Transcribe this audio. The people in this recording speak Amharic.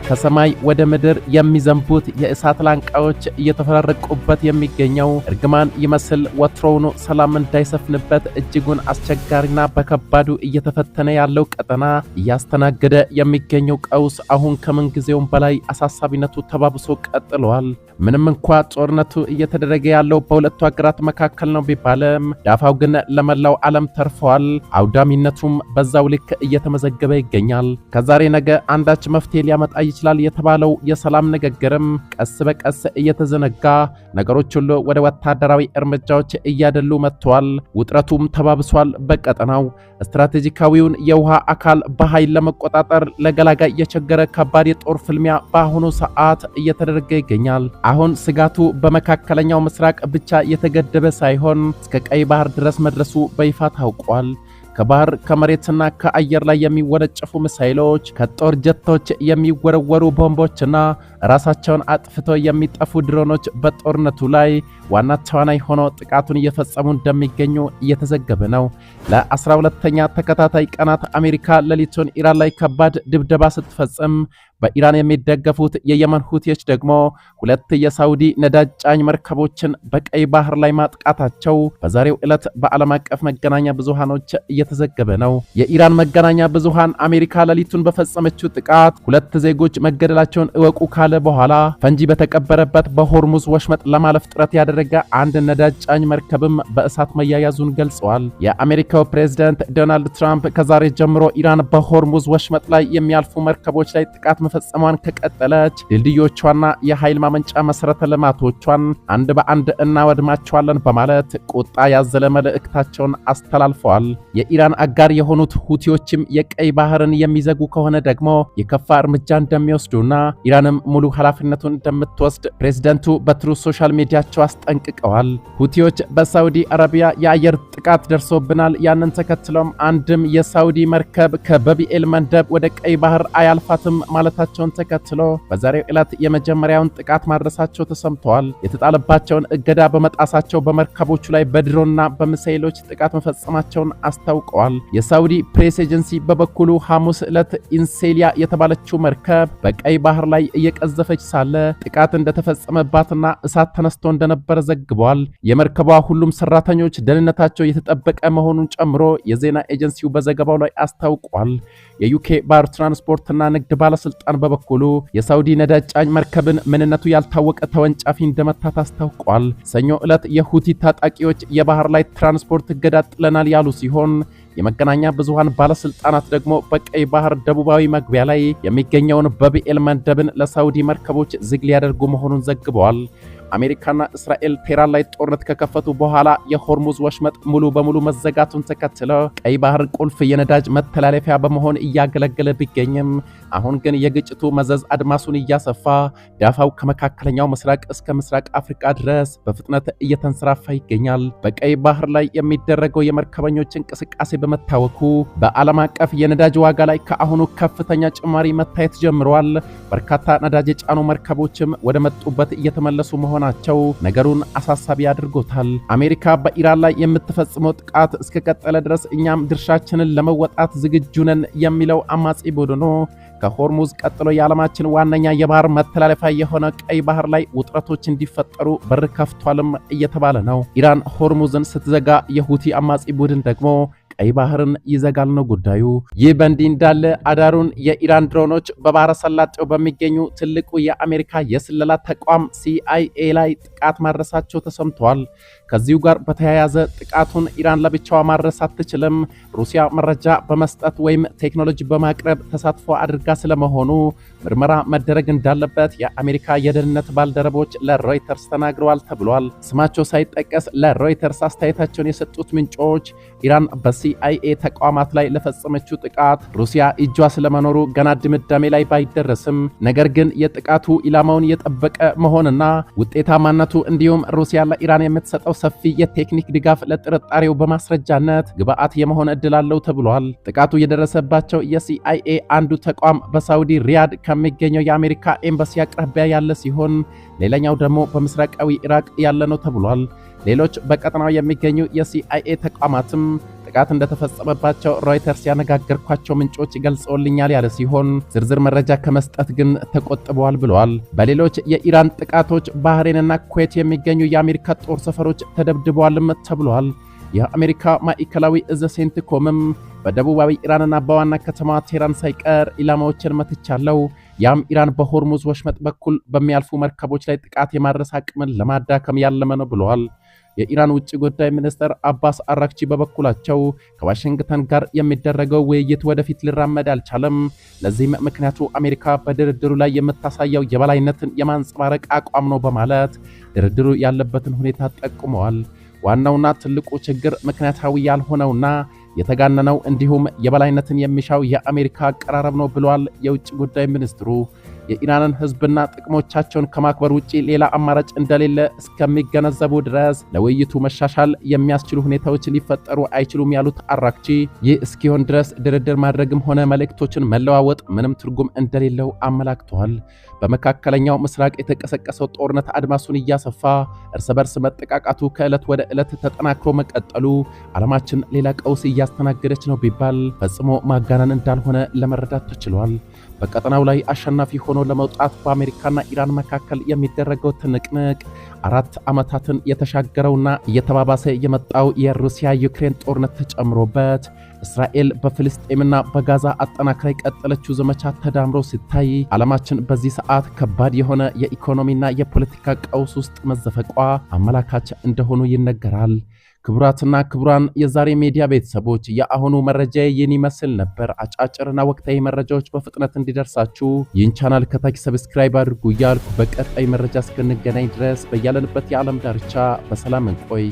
ከሰማይ ወደ ምድር የሚዘንቡት የእሳት ላንቃዎች እየተፈራረቁበት የሚገኘው እርግማን ይመስል ወትሮውኑ ሰላም እንዳይሰፍንበት እጅጉን አስቸጋሪና በከባዱ እየተፈተነ ያለው ቀጠና እያስተናገደ የሚገኘው ቀውስ አሁን ከምን ጊዜውም በላይ አሳሳቢነቱ ተባብሶ ቀጥሏል። ምንም እንኳን ጦርነቱ እየተደረገ ያለው በሁለቱ ሀገራት መካከል ነው ቢባልም ዳፋው ግን ለመላው ዓለም ተርፏል። አውዳሚነቱም በዛው ልክ እየተመዘገበ ይገኛል። ከዛሬ ነገ አንዳች መፍትሄ ሊያመጣ ይችላል የተባለው የሰላም ንግግርም ቀስ በቀስ እየተዘነጋ ነገሮች ሁሉ ወደ ወታደራዊ እርምጃዎች እያደሉ መጥተዋል። ውጥረቱም ተባብሷል። በቀጠናው ስትራቴጂካዊውን የውሃ አካል በኃይል ለመቆጣጠር ለገላጋይ የቸገረ ከባድ የጦር ፍልሚያ በአሁኑ ሰዓት እየተደረገ ይገኛል። አሁን ስጋቱ በመካከለኛው ምስራቅ ብቻ የተገደበ ሳይሆን እስከ ቀይ ባህር ድረስ መድረሱ በይፋ ታውቋል። ከባህር ከመሬትና ከአየር ላይ የሚወነጨፉ ሚሳኤሎች፣ ከጦር ጀቶች የሚወረወሩ ቦምቦችና ራሳቸውን አጥፍተው የሚጠፉ ድሮኖች በጦርነቱ ላይ ዋና ተዋናይ ሆነው ጥቃቱን እየፈጸሙ እንደሚገኙ እየተዘገበ ነው። ለ12ኛ ተከታታይ ቀናት አሜሪካ ሌሊቱን ኢራን ላይ ከባድ ድብደባ ስትፈጽም በኢራን የሚደገፉት የየመን ሁቲዎች ደግሞ ሁለት የሳውዲ ነዳጅ ጫኝ መርከቦችን በቀይ ባህር ላይ ማጥቃታቸው በዛሬው ዕለት በዓለም አቀፍ መገናኛ ብዙሃኖች እየተዘገበ ነው። የኢራን መገናኛ ብዙሃን አሜሪካ ሌሊቱን በፈጸመችው ጥቃት ሁለት ዜጎች መገደላቸውን እወቁ ካለ በኋላ ፈንጂ በተቀበረበት በሆርሙዝ ወሽመጥ ለማለፍ ጥረት ያደረገ አንድ ነዳጅ ጫኝ መርከብም በእሳት መያያዙን ገልጸዋል። የአሜሪካው ፕሬዝዳንት ዶናልድ ትራምፕ ከዛሬ ጀምሮ ኢራን በሆርሙዝ ወሽመጥ ላይ የሚያልፉ መርከቦች ላይ ጥቃት መፈጸሟን ከቀጠለች ድልድዮቿና የኃይል ማመንጫ መሰረተ ልማቶቿን አንድ በአንድ እናወድማቸዋለን በማለት ቁጣ ያዘለ መልእክታቸውን አስተላልፈዋል። የኢራን አጋር የሆኑት ሁቲዎችም የቀይ ባህርን የሚዘጉ ከሆነ ደግሞ የከፋ እርምጃ እንደሚወስዱና ኢራንም ሙሉ ኃላፊነቱን እንደምትወስድ ፕሬዝዳንቱ በትሩዝ ሶሻል ሚዲያቸው አስጠንቅቀዋል። ሁቲዎች በሳውዲ አረቢያ የአየር ጥቃት ደርሶብናል፣ ያንን ተከትሎም አንድም የሳውዲ መርከብ ከበቢኤል መንደብ ወደ ቀይ ባህር አያልፋትም ማለታቸውን ተከትሎ በዛሬው ዕለት የመጀመሪያውን ጥቃት ማድረሳቸው ተሰምተዋል። የተጣለባቸውን እገዳ በመጣሳቸው በመርከቦቹ ላይ በድሮንና በሚሳኤሎች ጥቃት መፈጸማቸውን አስታውቀዋል። የሳውዲ ፕሬስ ኤጀንሲ በበኩሉ ሐሙስ ዕለት ኢንሴሊያ የተባለችው መርከብ በቀይ ባህር ላይ እየቀዘፈች ሳለ ጥቃት እንደተፈጸመባትና እሳት ተነስቶ እንደነበረ ዘግቧል። የመርከቧ ሁሉም ሰራተኞች ደህንነታቸው የተጠበቀ መሆኑን ጨምሮ የዜና ኤጀንሲው በዘገባው ላይ አስታውቋል። የዩኬ ባህር ትራንስፖርትና ንግድ ባለስልጣን በበኩሉ የሳውዲ ነዳጅ ጫኝ መርከብን ምንነቱ ያልታወቀ ተወንጫፊ እንደመታት አስታውቋል። ሰኞ ዕለት የሁቲ ታጣቂዎች የባህር ላይ ትራንስፖርት እገዳ ጥለናል ያሉ ሲሆን የመገናኛ ብዙሃን ባለስልጣናት ደግሞ በቀይ ባህር ደቡባዊ መግቢያ ላይ የሚገኘውን በቢኤል መንደብን ለሳውዲ መርከቦች ዝግ ሊያደርጉ መሆኑን ዘግበዋል። አሜሪካና እስራኤል ቴህራን ላይ ጦርነት ከከፈቱ በኋላ የሆርሙዝ ወሽመጥ ሙሉ በሙሉ መዘጋቱን ተከትሎ ቀይ ባህር ቁልፍ የነዳጅ መተላለፊያ በመሆን እያገለገለ ቢገኝም አሁን ግን የግጭቱ መዘዝ አድማሱን እያሰፋ ዳፋው ከመካከለኛው ምስራቅ እስከ ምስራቅ አፍሪካ ድረስ በፍጥነት እየተንሰራፋ ይገኛል። በቀይ ባህር ላይ የሚደረገው የመርከበኞች እንቅስቃሴ በመታወኩ በዓለም አቀፍ የነዳጅ ዋጋ ላይ ከአሁኑ ከፍተኛ ጭማሪ መታየት ጀምሯል። በርካታ ነዳጅ የጫኑ መርከቦችም ወደ መጡበት እየተመለሱ መሆናቸው ነገሩን አሳሳቢ አድርጎታል። አሜሪካ በኢራን ላይ የምትፈጽመው ጥቃት እስከቀጠለ ድረስ እኛም ድርሻችንን ለመወጣት ዝግጁ ነን የሚለው አማጺ ቡድኑ ከሆርሙዝ ቀጥሎ የዓለማችን ዋነኛ የባህር መተላለፊያ የሆነ ቀይ ባህር ላይ ውጥረቶች እንዲፈጠሩ በር ከፍቷልም እየተባለ ነው። ኢራን ሆርሙዝን ስትዘጋ የሁቲ አማጺ ቡድን ደግሞ ቀይ ባህርን ይዘጋል ነው ጉዳዩ። ይህ በእንዲህ እንዳለ አዳሩን የኢራን ድሮኖች በባህረ ሰላጤው በሚገኙ ትልቁ የአሜሪካ የስለላ ተቋም CIA ላይ ጥቃት ማድረሳቸው ተሰምቷል። ከዚሁ ጋር በተያያዘ ጥቃቱን ኢራን ለብቻዋ ማድረስ አትችልም፣ ሩሲያ መረጃ በመስጠት ወይም ቴክኖሎጂ በማቅረብ ተሳትፎ አድርጋ ስለመሆኑ ምርመራ መደረግ እንዳለበት የአሜሪካ የደህንነት ባልደረቦች ለሮይተርስ ተናግረዋል ተብሏል። ስማቸው ሳይጠቀስ ለሮይተርስ አስተያየታቸውን የሰጡት ምንጮች ኢራን በCIA ተቋማት ላይ ለፈጸመችው ጥቃት ሩሲያ እጇ ስለመኖሩ ገና ድምዳሜ ላይ ባይደረስም ነገር ግን የጥቃቱ ኢላማውን የጠበቀ መሆንና ውጤታማነቱ እንዲሁም ሩሲያ ለኢራን የምትሰጠው ሰፊ የቴክኒክ ድጋፍ ለጥርጣሬው በማስረጃነት ግብአት የመሆን እድል አለው ተብሏል። ጥቃቱ የደረሰባቸው የCIA አንዱ ተቋም በሳውዲ ሪያድ ከሚገኘው የአሜሪካ ኤምባሲ አቅራቢያ ያለ ሲሆን ሌላኛው ደግሞ በምስራቃዊ ኢራቅ ያለ ነው ተብሏል። ሌሎች በቀጠናው የሚገኙ የሲአይኤ ተቋማትም ጥቃት እንደተፈጸመባቸው ሮይተርስ ያነጋገርኳቸው ምንጮች ገልጸውልኛል ያለ ሲሆን ዝርዝር መረጃ ከመስጠት ግን ተቆጥበዋል ብለዋል። በሌሎች የኢራን ጥቃቶች ባህሬንና ኩዌት የሚገኙ የአሜሪካ ጦር ሰፈሮች ተደብድበዋልም ተብሏል። የአሜሪካ ማዕከላዊ እዝ ሴንትኮምም በደቡባዊ ኢራንና በዋና ከተማ ቴህራን ሳይቀር ኢላማዎችን መትቻለው፣ ያም ኢራን በሆርሙዝ ወሽመጥ በኩል በሚያልፉ መርከቦች ላይ ጥቃት የማድረስ አቅምን ለማዳከም ያለመ ነው ብለዋል። የኢራን ውጭ ጉዳይ ሚኒስትር አባስ አራክቺ በበኩላቸው ከዋሽንግተን ጋር የሚደረገው ውይይት ወደፊት ሊራመድ አልቻለም፣ ለዚህም ምክንያቱ አሜሪካ በድርድሩ ላይ የምታሳየው የበላይነትን የማንጸባረቅ አቋም ነው በማለት ድርድሩ ያለበትን ሁኔታ ጠቁመዋል። ዋናውና ትልቁ ችግር ምክንያታዊ ያልሆነውና የተጋነነው እንዲሁም የበላይነትን የሚሻው የአሜሪካ አቀራረብ ነው ብለዋል የውጭ ጉዳይ ሚኒስትሩ። የኢራንን ሕዝብና ጥቅሞቻቸውን ከማክበር ውጪ ሌላ አማራጭ እንደሌለ እስከሚገነዘቡ ድረስ ለውይይቱ መሻሻል የሚያስችሉ ሁኔታዎች ሊፈጠሩ አይችሉም ያሉት አራክቺ ይህ እስኪሆን ድረስ ድርድር ማድረግም ሆነ መልእክቶችን መለዋወጥ ምንም ትርጉም እንደሌለው አመላክተዋል። በመካከለኛው ምስራቅ የተቀሰቀሰው ጦርነት አድማሱን እያሰፋ እርስ በርስ መጠቃቃቱ ከዕለት ወደ ዕለት ተጠናክሮ መቀጠሉ ዓለማችን ሌላ ቀውስ እያስተናገደች ነው ቢባል ፈጽሞ ማጋነን እንዳልሆነ ለመረዳት ተችሏል። በቀጠናው ላይ አሸናፊ ሆኖ ለመውጣት በአሜሪካና ኢራን መካከል የሚደረገው ትንቅንቅ 4 ዓመታትን የተሻገረውና እየተባባሰ የመጣው የሩሲያ ዩክሬን ጦርነት ተጨምሮበት እስራኤል በፍልስጤምና በጋዛ አጠናክራ የቀጠለችው ዘመቻ ተዳምሮ ሲታይ ዓለማችን በዚህ ሰዓት ከባድ የሆነ የኢኮኖሚና የፖለቲካ ቀውስ ውስጥ መዘፈቋ አመላካች እንደሆኑ ይነገራል። ክቡራትና ክቡራን የዛሬ ሚዲያ ቤተሰቦች የአሁኑ መረጃ ይህን ይመስል ነበር። አጫጭርና ወቅታዊ መረጃዎች በፍጥነት እንዲደርሳችሁ ይህን ቻናል ከታች ሰብስክራይብ አድርጉ እያልኩ በቀጣይ መረጃ እስክንገናኝ ድረስ በያለንበት የዓለም ዳርቻ በሰላም እንቆይ።